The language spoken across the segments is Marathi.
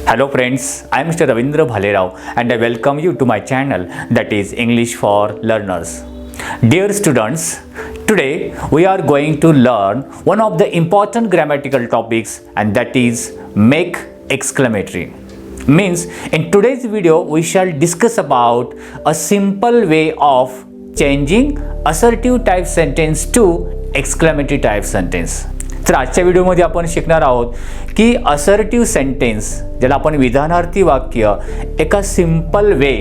Hello friends, I am Mr. Ravindra Bhalerao and I welcome you to my channel that is English for Learners. Dear students, today we are going to learn one of the important grammatical topics and that is make exclamatory. Means in today's video we shall discuss about a simple way of changing assertive type sentence to exclamatory type sentence. तर आजच्या व्हिडिओमध्ये आपण शिकणार आहोत की असर्टिव्ह सेंटेन्स ज्याला आपण विधानार्थी वाक्य एका सिंपल वे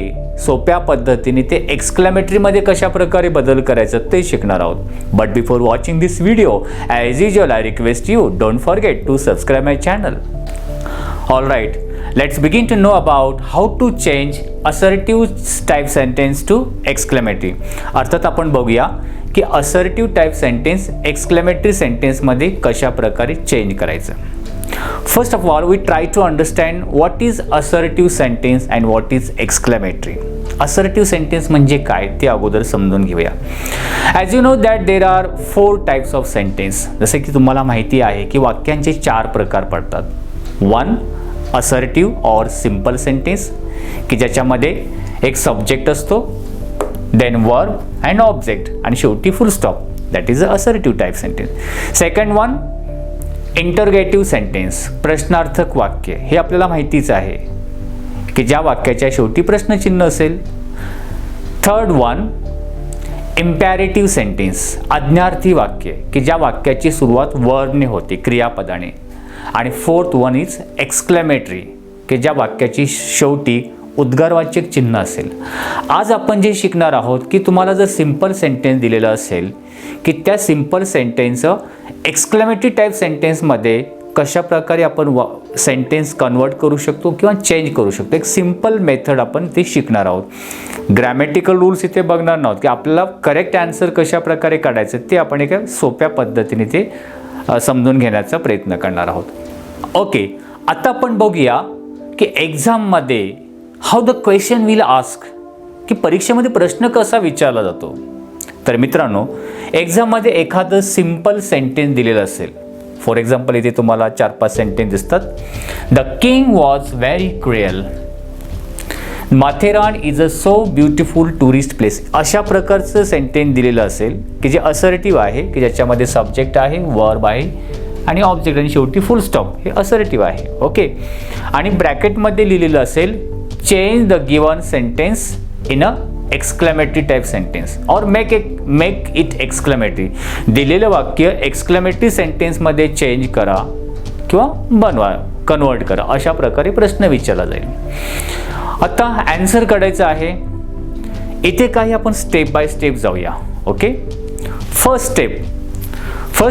सोप्या पद्धतीने ते एक्सक्लेमेटरीमध्ये कशा प्रकारे बदल करायचं ते शिकणार आहोत. But before watching this video as usual I request you don't forget to subscribe my channel. All right, let's begin to know about how to change assertive type sentence to exclamatory. अर्थात आपण बघूया की assertive type sentence exclamatory sentence मध्ये कशा प्रकारे चेंज करायचं. First of all, we try to understand what is assertive sentence and what is exclamatory. Assertive sentence म्हणजे काय ते अगोदर समजून घेऊया. As you know that there are 4 types of sentence. जसे की तुम्हाला माहिती आहे की वाक्यांचे 4 प्रकार पडतात. 1. असर्टिव्ह और सिंपल सेंटेन्स की ज्याच्यामध्ये एक सब्जेक्ट असतो, देन वर्ब अँड ऑब्जेक्ट आणि शेवटी full stop, that is a assertive type sentence. Second one interrogative sentence, प्रश्नार्थक वाक्य. हे आपल्याला माहितीच आहे की ज्या वाक्याच्या शेवटी प्रश्नचिन्ह असेल. थर्ड वन इम्पॅरेटिव्ह सेंटेन्स, आज्ञार्थी वाक्य की ज्या वाक्याची सुरुवात वर्बने होते, क्रियापदाने. आणि फोर्थ वन इज एक्सक्लेमेटरी की ज्या वाक्याची शेवटी उद्गारवाचक चिन्ह असेल. आज आपण जे शिकणार आहोत की तुम्हाला जर सिंपल सेंटेन्स दिलेलं असेल की त्या सिंपल सेंटेन्सचं एक्सक्लेमेटरी टाईप सेंटेन्समध्ये कशा प्रकारे आपण सेंटेन्स कन्वर्ट करू शकतो किंवा चेंज करू शकतो. एक सिंपल मेथड आपण ते शिकणार आहोत. ग्रॅमॅटिकल रूल्स इथे बघणार नाहोत की आपल्याला करेक्ट आन्सर कशा प्रकारे काढायचं ते आपण एका सोप्या पद्धतीने ते समजून घेण्याचा प्रयत्न करणार आहोत. ओके, आता आपण बघूया की एक्झाममध्ये how the question will ask, की परीक्षेमध्ये प्रश्न कसा विचारला जातो. तर मित्रांनो, एक्झाममध्ये एखादं सिंपल सेंटेन्स दिलेलं असेल. फॉर एक्झाम्पल इथे तुम्हाला 4-5 सेंटेन्स दिसतात. The king was very cruel, Matheran is a so beautiful tourist place. अशा प्रकारचं सेंटेन्स दिलेलं असेल की जे असर्टिव्ह आहे, की ज्याच्यामध्ये सब्जेक्ट आहे, वर्ब आहे आणि ऑब्जेक्ट आणि शेवटी फुल स्टॉप, हे असर्टिव्ह आहे. ओके, आणि ब्रॅकेटमध्ये लिहिलेलं असेल change the given sentence in a exclamatory type sentence और मेक इट एक्सक्लेमेटरी. दिलेलं वाक्य एक्सक्लेमेटरी सेंटेन्समध्ये चेंज करा किंवा बनवा, कन्वर्ट करा. अशा प्रकारे प्रश्न विचारला जाईल. आता आन्सर काढायचा आहे. इथे काही आपण स्टेप बाय स्टेप जाऊया. ओके, फर्स्ट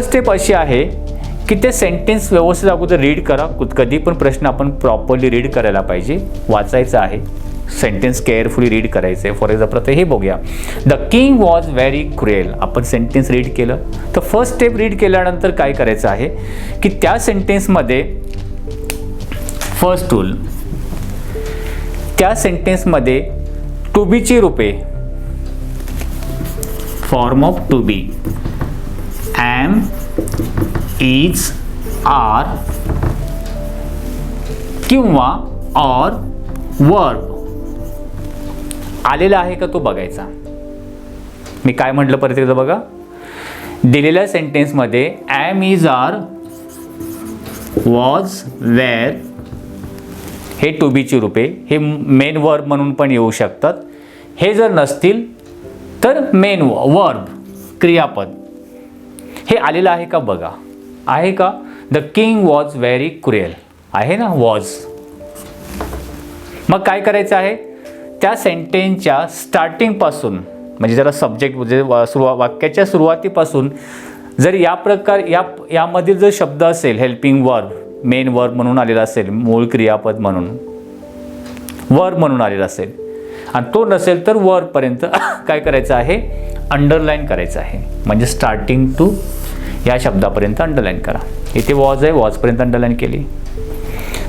स्टेप अशी आहे की ते सेंटेन्स व्यवस्थित अगोदर रीड करा. कधी पण प्रश्न आपण प्रॉपरली रीड करायला पाहिजे, वाचायचं आहे, सेंटेन्स केअरफुली रीड करायचं आहे. फॉर एक्झाम्पल आता हे बघूया, the king was very cruel. आपण सेंटेन्स रीड केलं तर फर्स्ट स्टेप रीड केल्यानंतर काय करायचं आहे की त्या सेंटेन्समध्ये फर्स्ट रूल, त्या सेंटेन्समध्ये टू बीची रूपे, form of to be, am, is, are किंवा ऑर वर्ब आलेला आहे का तो बघायचा. मी काय म्हटलं परत एकदा बघा. दिलेल्या सेंटेन्समध्ये am, is, are, was, were हे टू बीची रूपे, हे मेन वर्ब म्हणून पण येऊ शकतात. हे जर नसतील तर मेन वर्ब, क्रियापद, हे आलेलं आहे का बघा. आहे का. The king was very cruel आहे ना, वॉज. मग काय करायचं आहे, त्या सेंटेन्सच्या स्टार्टिंगपासून म्हणजे जरा सब्जेक्ट म्हणजे वाक्याच्या सुरुवातीपासून जर यामधील जर शब्द असेल हेल्पिंग वर्ब, मेन वर्ब म्हणून आलेला असेल, मूळ क्रियापद म्हणून वर्ब म्हणून आलेला असेल आणि तो नसेल तर वर्बपर्यंत काय करायचं आहे, अंडरलाईन करायचं आहे. म्हणजे स्टार्टिंग टू या शब्दापर्यंत अंडरलाईन करा. इथे वॉज आहे, वॉजपर्यंत अंडरलाईन केली.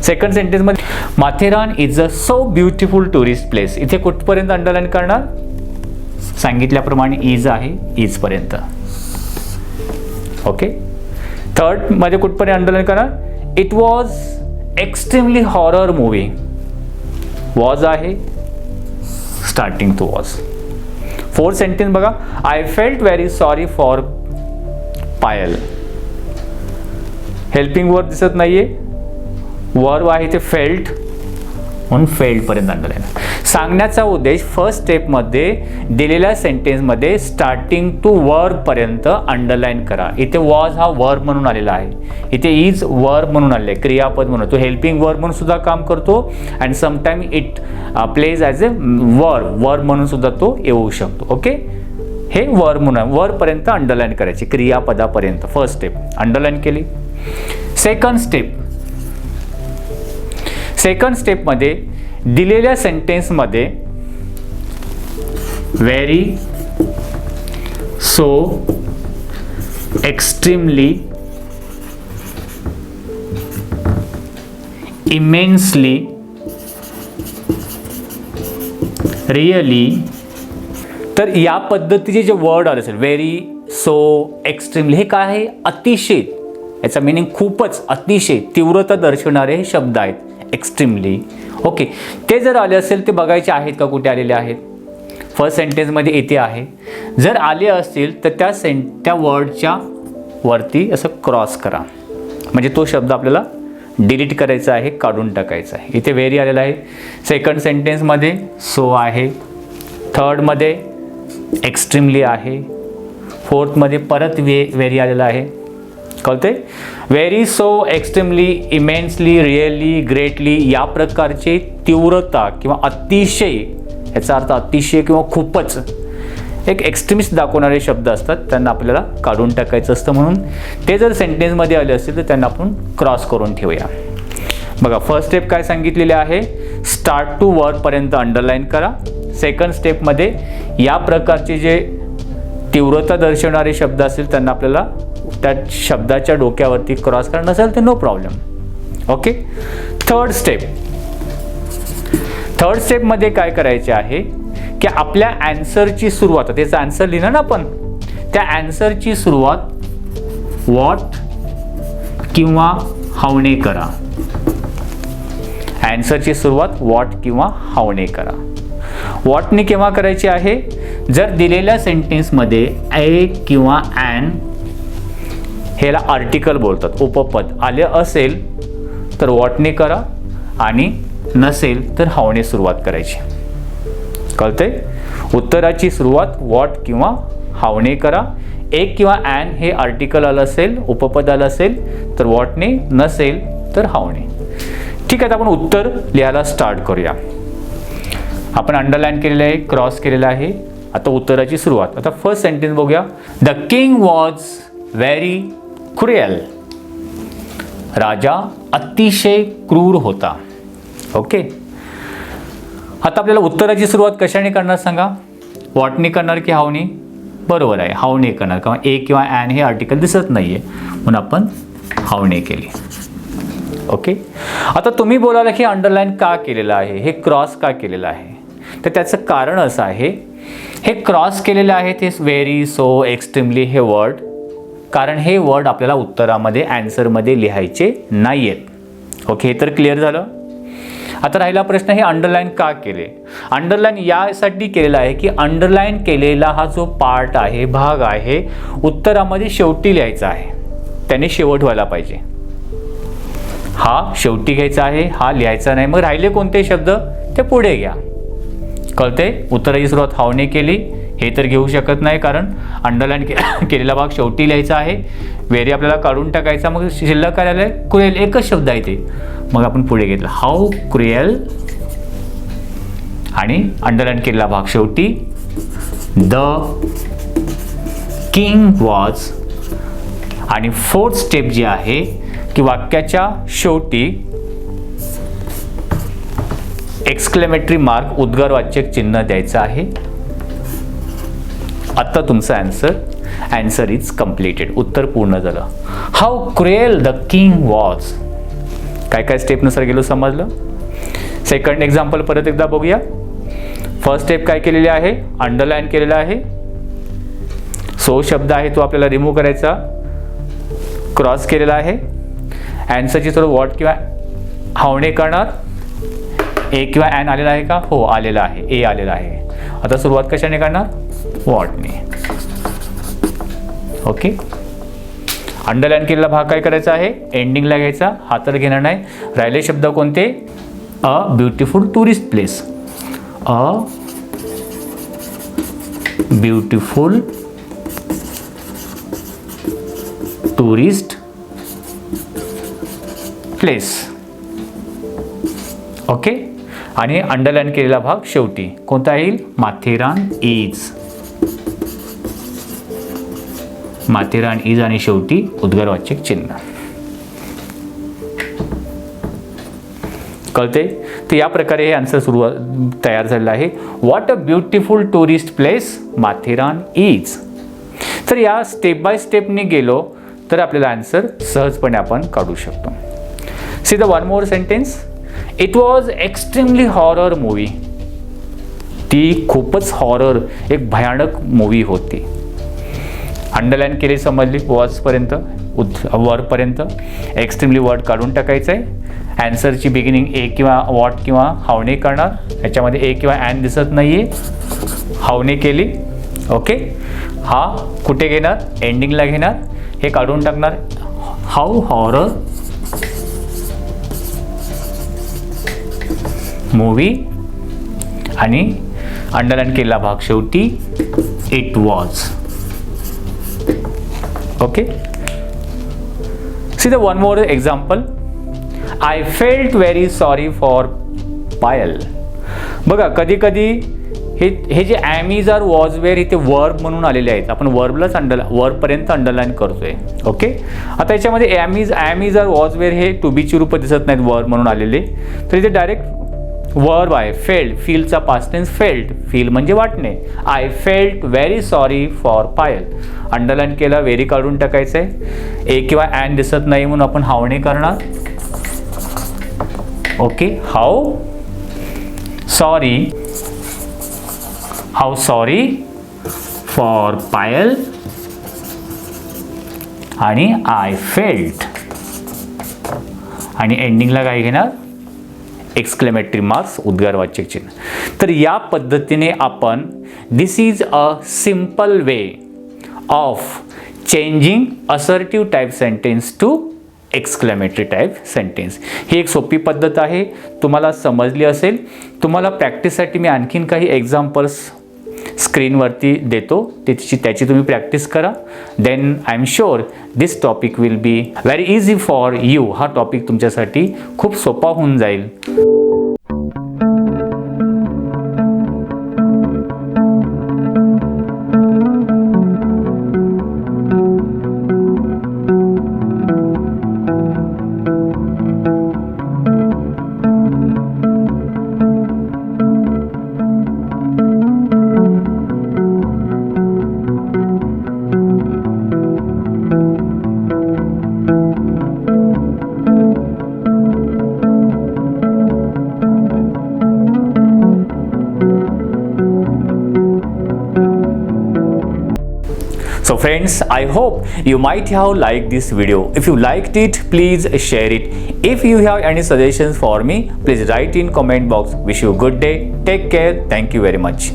सेकंड सेंटेन्समध्ये Matheran is a so beautiful tourist place, इथे कुठपर्यंत अंडरलाईन करणार, सांगितल्याप्रमाणे इज आहे, इजपर्यंत. ओके, थर्ड मध्ये कुठपर्यंत अंडरलाईन करणार, it was extremely horror movie. Was आहे, starting to was. Fourth sentence बघा, I felt very sorry for Payal. Helping verb दिसत नाहीये, वर्ब आहे ते फेल्ट, म्हणून फेल्ट पर्यंत अंडरलाईन. सांगण्याचा उद्देश फर्स्ट स्टेपमध्ये दिलेल्या सेंटेन्समध्ये स्टार्टिंग टू वर्ब पर्यंत अंडरलाईन करा. इथे वॉज हा वर्ब म्हणून आलेला आहे, इथे इज वर्ब म्हणून आलेला आहे, क्रियापद म्हणून. तो हेल्पिंग वर्ब म्हणून सुद्धा काम करतो and sometime it plays as a verb म्हणून सुद्धा तो येऊ शकतो. ओके, हे वर्ब म्हणून वर्बपर्यंत अंडरलाईन करायची, क्रियापदापर्यंत. फर्स्ट स्टेप अंडरलाईन केली. सेकंड स्टेपमध्ये दिलेल्या सेंटेन्समध्ये very, so, extremely, immensely, really, तर या पद्धतीचे जे वर्ड आले असेल व्हेरी, सो, एक्स्ट्रीमली, हे काय आहे? अतिशय. याचा मिनिंग खूपच, अतिशय, तीव्रता दर्शवणारे हे शब्द आहेत. एक्स्ट्रीमली. ओके, ते जर आले असेल ते बघायचे आहेत का कुठे आलेले आहेत. फर्स्ट सेंटेन्समध्ये येथे आहे. जर आले असतील तर त्या वर्डच्या वरती असं क्रॉस करा, म्हणजे तो शब्द आपल्याला डिलीट करायचा आहे, काढून टाकायचा आहे. इथे व्हेरी आलेला आहे, सेकंड सेंटेन्समध्ये सो आहे, थर्डमध्ये एक्स्ट्रीमली आहे, फोर्थमध्ये परत व्हेरी आलेला आहे. कळते? Very, so, extremely, immensely, really, greatly या प्रकारचे तीव्रता किंवा अतिशय, याचा अर्थ अतिशय किंवा खूपच, एक एक्स्ट्रीमिस्ट दाखवणारे शब्द असतात, त्यांना आपल्याला काढून टाकायचं असतं. म्हणून ते जर सेंटेन्समध्ये आले असतील तर त्यांना आपण क्रॉस करून ठेवूया. बघा, फर्स्ट स्टेप काय सांगितलेले आहे? स्टार्ट टू वर्बपर्यंत अंडरलाईन करा. सेकंड स्टेपमध्ये या प्रकारचे जे तीव्रता दर्शवणारे शब्द असतील त्यांना आपल्याला त्या शब्दाच्या डोक्यावरती क्रॉस करा, नसेल तर नो प्रॉब्लेम. ओके, थर्ड स्टेपमध्ये काय करायचे आहे की आपल्या ॲन्सरची सुरुवात, त्याचा ॲन्सर लिहिलं ना आपण, त्या ॲन्सरची सुरुवात व्हॉट किंवा हावने करा. ॲन्सरची सुरुवात व्हॉट किंवा हावने करा. व्हॉटने केव्हा करायची आहे? जर दिलेल्या सेंटेन्समध्ये ए किंवा ॲन, ह्याला आर्टिकल बोलतात, उपपद आले असेल तर व्हॉटने करा आणि नसेल तर हावने सुरुवात करायची. कळते? उत्तराची सुरुवात व्हॉट किंवा हावने करा. एक किंवा ॲन हे आर्टिकल आलं असेल, उपपद आलं असेल तर व्हॉटने, नसेल तर हावने. ठीक आहे, आपण उत्तर लिहायला स्टार्ट करूया. आपण अंडरलाईन केलेलं आहे, क्रॉस केलेलं आहे. आता उत्तराची सुरुवात. आता फर्स्ट सेंटेन्स बघूया. The king was very cruel. राजा अतिशय क्रूर होता. ओके, आता आपल्याला उत्तराची सुरुवात कशाने करणार सांगा? व्हॉटने करणार की हावने? बरोबर आहे, हावने करणार, कारण ए किंवा ॲन हे आर्टिकल दिसत नाहीये म्हणून आपण हावने केली. ओके, आता तुम्ही बोलाल की अंडरलाईन का केलेलं आहे, हे क्रॉस का केलेलं आहे? तर त्याचं कारण असं आहे, हे क्रॉस केलेलं आहे ते व्हेरी, सो, एक्स्ट्रीमली हे वर्ड, कारण हे वर्ड आपल्याला उत्तरामध्ये, ॲन्सरमध्ये लिहायचे नाही आहेत. ओके, हे तर क्लिअर झालं. आता राहिला प्रश्न, हे अंडरलाईन का केले? अंडरलाईन यासाठी केलेला आहे की अंडरलाईन केलेला हा जो पार्ट आहे, भाग आहे, उत्तरामध्ये शेवटी लिहायचा आहे, त्याने शेवट व्हायला पाहिजे. हा शेवटी घ्यायचा आहे, हा लिहायचा नाही. मग राहिले कोणते शब्द ते पुढे घ्या. कळते? उत्तराची सुरुवात हावने केली, हे तर घेऊ शकत नाही कारण अंडरलाईन केलेला भाग शेवटी लिहायचा आहे. व्हेरी आपल्याला काढून टाकायचा, मग शिल्लक काय आलं? क्रुएल, एकच शब्द आहे ते, मग आपण पुढे घेतलं हाऊ क्रुएल आणि अंडरलाईन केलेला भाग शेवटी. द किंग वॉज, आणि फोर्थ स्टेप जी आहे की वाक्याच्या शेवटी एक्सक्लेमेटरी मार्क, उद्गारवाचक चिन्ह द्यायचं आहे. आता तुमचं ॲन्सर इज कम्प्लिटेड. उत्तर पूर्ण झालं. How cruel the king was. काय काय स्टेपनुसार गेलो समजलं. सेकंड एक्झाम्पल परत एकदा बघूया. फर्स्ट स्टेप काय केलेली आहे? अंडरलाईन केलेला आहे. सो शब्द आहे तो आपल्याला रिमूव्ह करायचा, क्रॉस केलेला आहे. ॲन्सरची थोडं व्हॉट किंवा हावणे करणार. ए किंवा ॲन आलेला आहे का? हो आलेला आहे, ए आलेला आहे. आता सुरुवात कशाने करणार? वॉटने. ओके. अंडरलाईन केलेला भाग काय करायचा आहे? एंडिंगला घ्यायचा. हा तर घेणार नाही. राहिले शब्द कोणते? A beautiful tourist place. A beautiful tourist place. Okay. आणि अंडरलाईन केलेला भाग शेवटी कोणता येईल? माथेरान इज. माथेरान इज आणि शेवटी उद्गारवाचक चिन्ह. कळते? तर या प्रकारे हे आन्सर तयार झालेलं आहे. What a beautiful tourist place Matheran is. तर या स्टेप बाय स्टेपने गेलो तर आपल्याला आन्सर सहजपणे आपण काढू शकतो. C the one more sentence. It was extremely horror movie. ती खूपच हॉरर, एक भयानक मूवी होती. अंडरलाईन केली, समजली वॉजपर्यंत, वरपर्यंत. एक्स्ट्रीमली वर्ड काढून टाकायचं आहे. ॲन्सरची बिगिनिंग ए किंवा वॉट किंवा हावणे करणार. ह्याच्यामध्ये ए किंवा ॲन दिसत नाही आहे, हावणे केली. ओके. हा कुठे घेणार? एंडिंगला घेणार. हे काढून टाकणार. हाऊ हॉरर मूवी आणि अंडरलाईन केलेला भाग शेवटी it was. Okay. See the one more example. I felt very sorry for Payal. बघा कधी कधी हे जे am is are was were इथे वर्ब म्हणून आलेले आहेत. आपण वर्बलाच वर्बपर्यंत अंडरलाईन करतोय. ओके. आता याच्यामध्ये am is are was were हे टू बीची रूप दिसत नाहीत वर्ब म्हणून आलेले. तर इथे डायरेक्ट वर्ब आहे. फेल्ड, फीलचा पास्ट टेन्स फेल्ड. फील म्हणजे वाटणे. I felt very sorry for Payal. Underline केला, व्हेरी काढून टाकायचं आहे. ए किंवा ॲन दिसत नाही म्हणून आपण हावणे करणार. ओके. हाऊ सॉरी फॉर पायल आणि आय फेल्ट आणि एंडिंगला काय घेणार? एक्सक्लेमेटरी मार्क्स, उद्गारवाचक चिन्ह. तर या पद्धतीने आपण this is a simple way of changing assertive type sentence to exclamatory type sentence. ही एक सोपी पद्धत आहे. तुम्हाला समजली असेल. तुम्हाला प्रॅक्टिससाठी मी आणखीन काही एक्झाम्पल्स स्क्रीनवरती देतो. त्याची तुम्ही प्रॅक्टिस करा. Then I am sure this topic will be very easy for you. हा टॉपिक तुमच्यासाठी खूप सोपा होऊन जाईल. So friends, I hope you might have liked this video. If you liked it, please share it. If you have any suggestions for me, please write in comment box. Wish you a good day. Take care. Thank you very much.